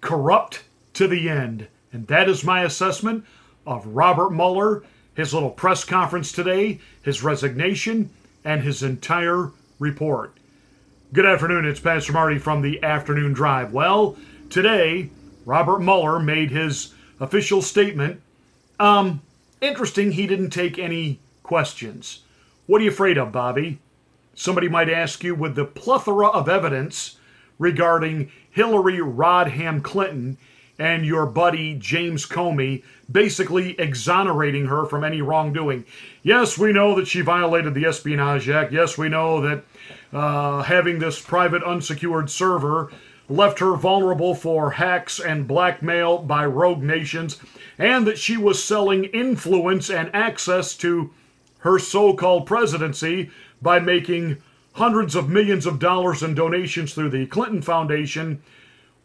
corrupt to the end. And that is my assessment of Robert Mueller, his little press conference today, his resignation, and his entire report. Good afternoon, it's Pastor Marty from the Afternoon Drive. Well, today, Robert Mueller made his official statement. Interesting, he didn't take any questions. What are you afraid of, Bobby? Somebody might ask you, with the plethora of evidence regarding Hillary Rodham Clinton and your buddy James Comey basically exonerating her from any wrongdoing. Yes, we know that she violated the Espionage Act. Yes, we know that having this private unsecured server left her vulnerable for hacks and blackmail by rogue nations, and that she was selling influence and access to her so-called presidency by making hundreds of millions of dollars in donations through the Clinton Foundation,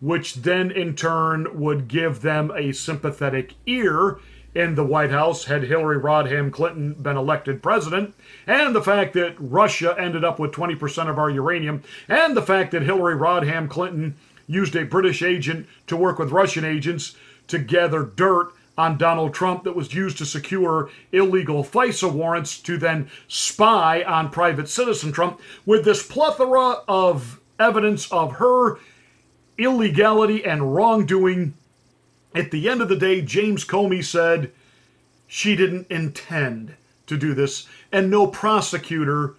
which then in turn would give them a sympathetic ear in the White House had Hillary Rodham Clinton been elected president, and the fact that Russia ended up with 20% of our uranium, and the fact that Hillary Rodham Clinton used a British agent to work with Russian agents to gather dirt on Donald Trump that was used to secure illegal FISA warrants to then spy on private citizen Trump. With this plethora of evidence of her illegality and wrongdoing, at the end of the day, James Comey said she didn't intend to do this, and no prosecutor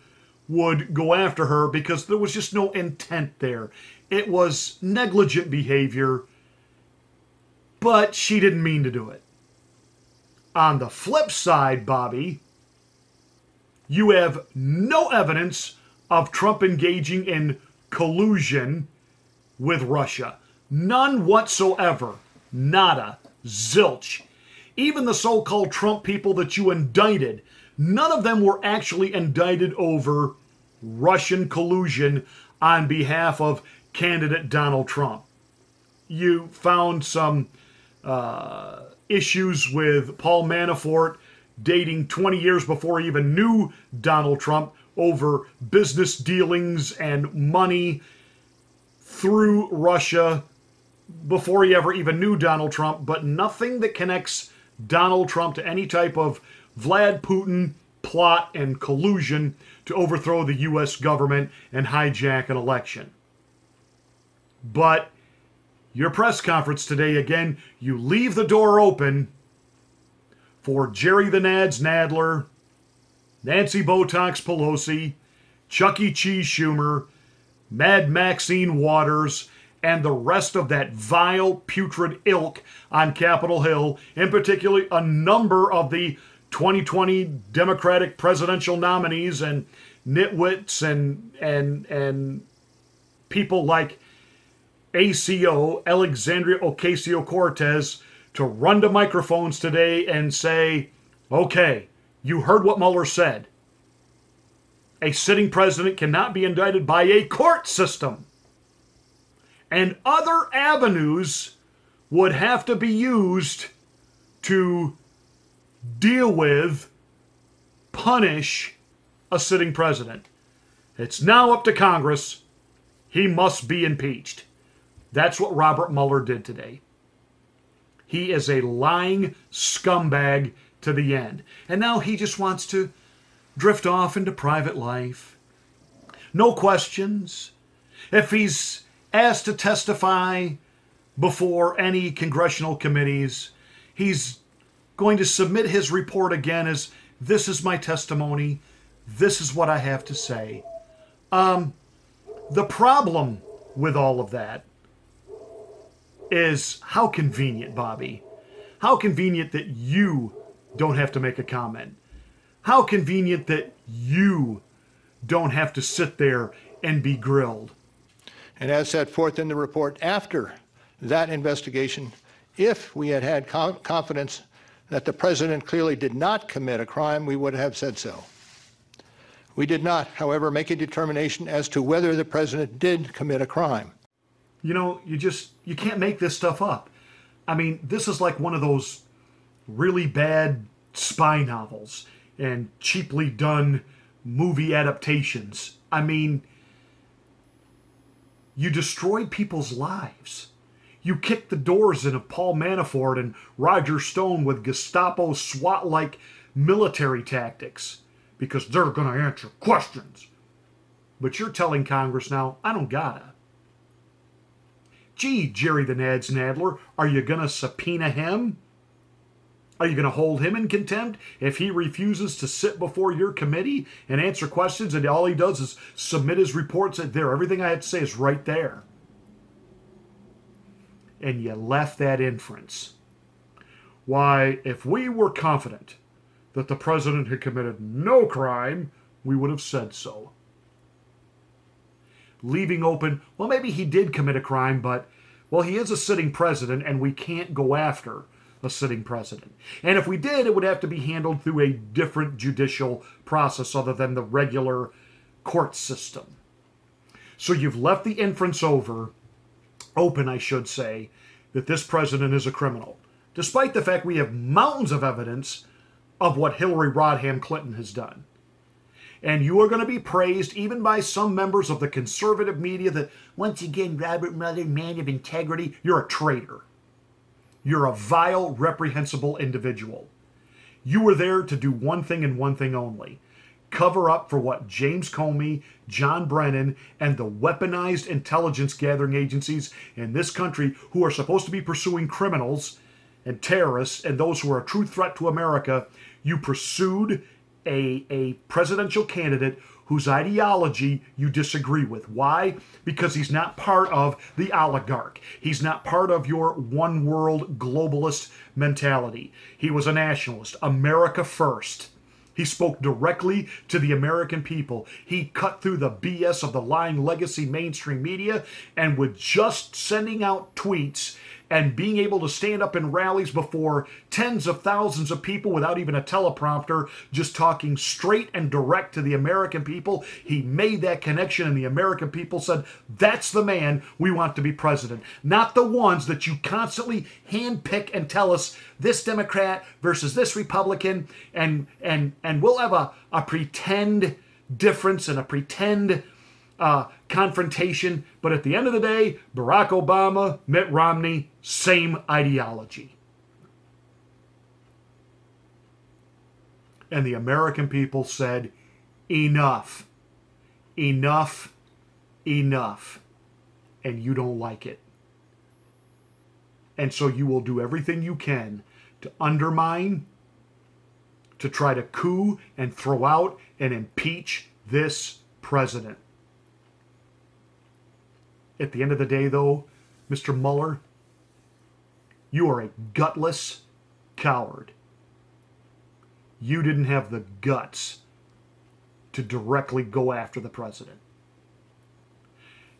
would go after her because there was just no intent there. It was negligent behavior, but she didn't mean to do it. On the flip side, Bobby, you have no evidence of Trump engaging in collusion with Russia. None whatsoever. Nada. Zilch. Even the so-called Trump people that you indicted, none of them were actually indicted over Russian collusion on behalf of candidate Donald Trump. You found some issues with Paul Manafort dating 20 years before he even knew Donald Trump over business dealings and money through Russia before he ever even knew Donald Trump, but nothing that connects Donald Trump to any type of Vlad Putin plot and collusion to overthrow the U.S. government and hijack an election. But your press conference today, again, you leave the door open for Jerry the Nads Nadler, Nancy Botox Pelosi, Chuck E. Cheese Schumer, Mad Maxine Waters, and the rest of that vile, putrid ilk on Capitol Hill, in particular a number of the 2020 Democratic presidential nominees and nitwits and people like ACO, Alexandria Ocasio-Cortez, to run to microphones today and say, okay, you heard what Mueller said. A sitting president cannot be indicted by a court system. And other avenues would have to be used to deal with, punish a sitting president. It's now up to Congress. He must be impeached. That's what Robert Mueller did today. He is a lying scumbag to the end. And now he just wants to drift off into private life. No questions. If he's asked to testify before any congressional committees, he's going to submit his report again as, this is my testimony, this is what I have to say. The problem with all of that is how convenient, Bobby. How convenient that you don't have to make a comment. How convenient that you don't have to sit there and be grilled. And as set forth in the report, after that investigation, if we had had confidence that the president clearly did not commit a crime, we would have said so. We did not, however, make a determination as to whether the president did commit a crime. You know, you can't make this stuff up. I mean, this is like one of those really bad spy novels and cheaply done movie adaptations. I mean, you destroyed people's lives. You kicked the doors in of Paul Manafort and Roger Stone with Gestapo SWAT-like military tactics because they're going to answer questions. But you're telling Congress now, I don't gotta. Gee, Jerry the Nads Nadler, are you going to subpoena him? Are you going to hold him in contempt if he refuses to sit before your committee and answer questions and all he does is submit his reports there? Everything I have to say is right there. And you left that inference. Why, if we were confident that the president had committed no crime, we would have said so. Leaving open, well, maybe he did commit a crime, but, well, he is a sitting president, and we can't go after a sitting president. And if we did, it would have to be handled through a different judicial process other than the regular court system. So you've left the inference open, I should say, that this president is a criminal, despite the fact we have mountains of evidence of what Hillary Rodham Clinton has done. And you are going to be praised even by some members of the conservative media that, once again, Robert Mueller, man of integrity, you're a traitor. You're a vile, reprehensible individual. You were there to do one thing and one thing only. Cover up for what James Comey, John Brennan, and the weaponized intelligence gathering agencies in this country who are supposed to be pursuing criminals and terrorists and those who are a true threat to America, you pursued a presidential candidate whose ideology you disagree with. Why? Because he's not part of the oligarch. He's not part of your one world globalist mentality. He was a nationalist. America first. He spoke directly to the American people. He cut through the BS of the lying legacy mainstream media, and with just sending out tweets and being able to stand up in rallies before tens of thousands of people without even a teleprompter, just talking straight and direct to the American people, he made that connection, and the American people said, that's the man we want to be president. Not the ones that you constantly handpick and tell us, this Democrat versus this Republican, and we'll have a pretend difference and a pretend confrontation, but at the end of the day, Barack Obama, Mitt Romney, same ideology. And the American people said, enough, enough, enough, and you don't like it. And so you will do everything you can to undermine, to try to coup and throw out and impeach this president. At the end of the day, though, Mr. Mueller, you are a gutless coward. You didn't have the guts to directly go after the president.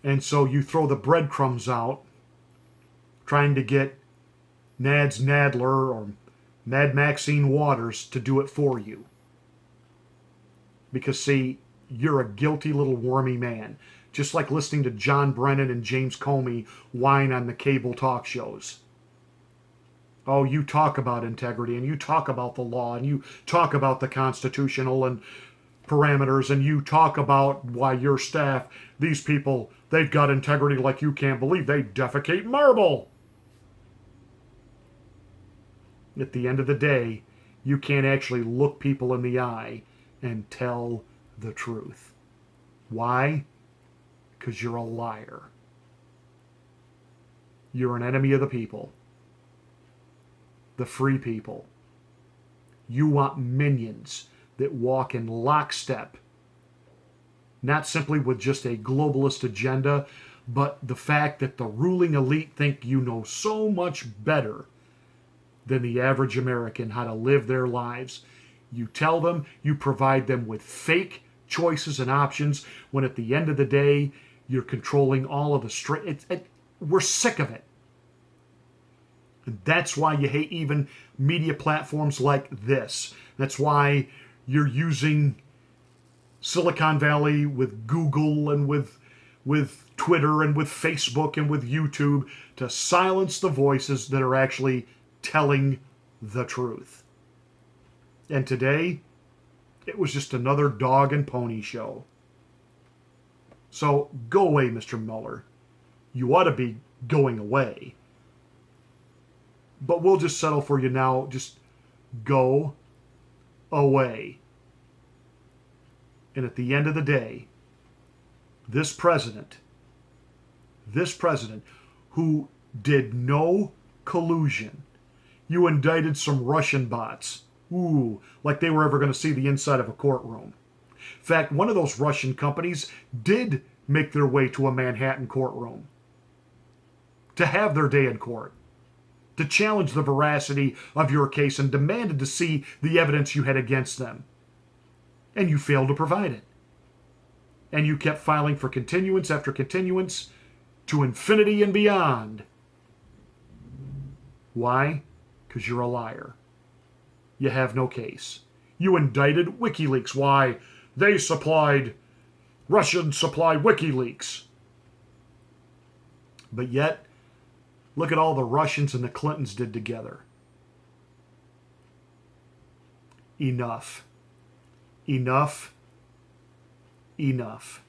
And so you throw the breadcrumbs out, trying to get Nads Nadler or Mad Maxine Waters to do it for you. Because, see, you're a guilty little wormy man. Just like listening to John Brennan and James Comey whine on the cable talk shows. Oh, you talk about integrity, and you talk about the law, and you talk about the constitutional and parameters, and you talk about why your staff, these people, they've got integrity like you can't believe. They defecate marble. At the end of the day, you can't actually look people in the eye and tell the truth. Why? Because you're a liar. You're an enemy of the people. The free people. You want minions that walk in lockstep, not simply with just a globalist agenda, but the fact that the ruling elite think you know so much better than the average American how to live their lives. You tell them, you provide them with fake choices and options, when at the end of the day, you're controlling all of the we're sick of it. And that's why you hate even media platforms like this. That's why you're using Silicon Valley with Google and with Twitter and with Facebook and with YouTube to silence the voices that are actually telling the truth. And today, it was just another dog and pony show. So go away, Mr. Mueller. You ought to be going away. but we'll just settle for you now. Just go away. And at the end of the day, this president who did no collusion, you indicted some Russian bots. Ooh, like they were ever going to see the inside of a courtroom. In fact, one of those Russian companies did make their way to a Manhattan courtroom to have their day in court, to challenge the veracity of your case and demanded to see the evidence you had against them. And you failed to provide it. And you kept filing for continuance after continuance to infinity and beyond. Why? Because you're a liar. You have no case. You indicted WikiLeaks. Why? Russians supplied WikiLeaks. But yet, look at all the Russians and the Clintons did together. Enough. Enough. Enough.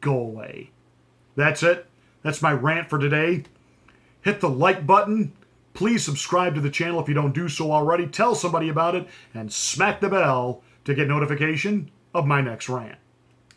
Go away. That's it. That's my rant for today. Hit the like button. Please subscribe to the channel if you don't do so already. Tell somebody about it and smack the bell to get notification of my next rant.